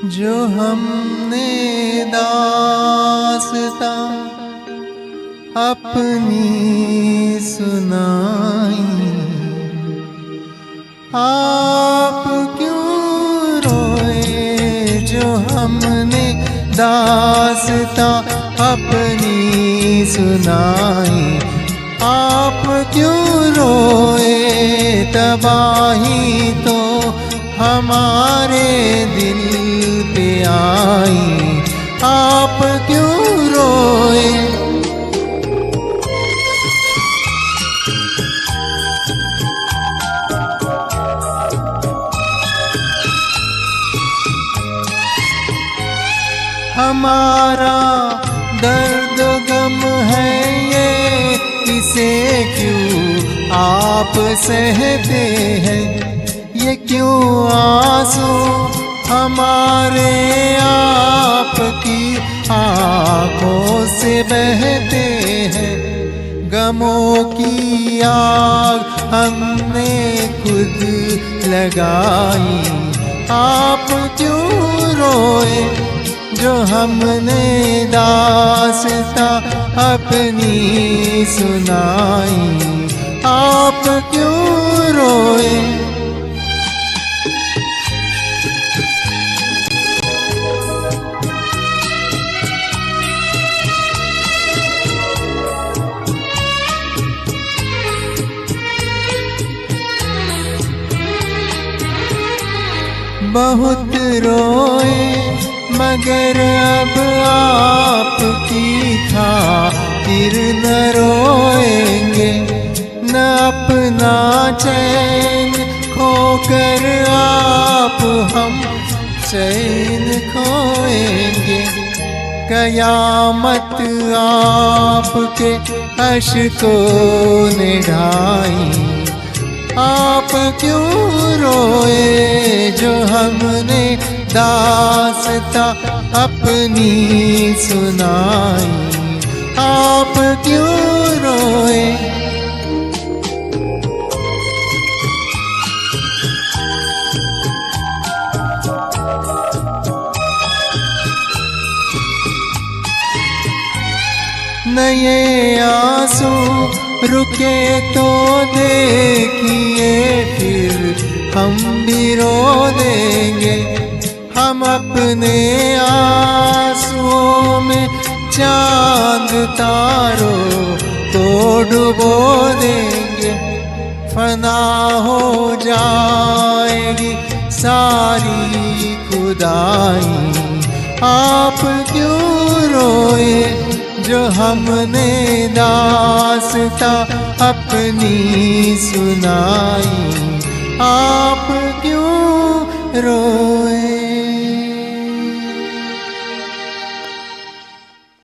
जो हमने दास्तां अपनी सुनाई, आप क्यों रोए। जो हमने दास्तां अपनी सुनाई, आप क्यों रोए। तबाही तो हमारे दिल पे आई, आप क्यों रोए। हमारा दर्द गम है ये, इसे क्यों आप सहते हैं। ये क्यों आंसू हमारे आपकी आँखों से बहते हैं। गमों की आग हमने खुद लगाई, आप क्यों रोए। जो हमने दास्तां अपनी सुनाई, आप क्यों रोए। बहुत रोए मगर अब आपकी खातिर न रोएंगे। न अपना चैन खोकर आप हम चैन खोएंगे। कयामत आपके अश्कों ने ढाई, आप क्यों रोए। जो हमने दास्तां अपनी सुनाई, आप क्यों रोए। न ये आंसू रुके तो देखिए, फिर हम भी रो देंगे। हम अपने आंसुओं में चांद तारों को डुबो देंगे। फना हो जाएगी सारी खुदाई, आप क्यों रोए। जो हमने दास्तां अपनी सुनाई, आप क्यों रोए।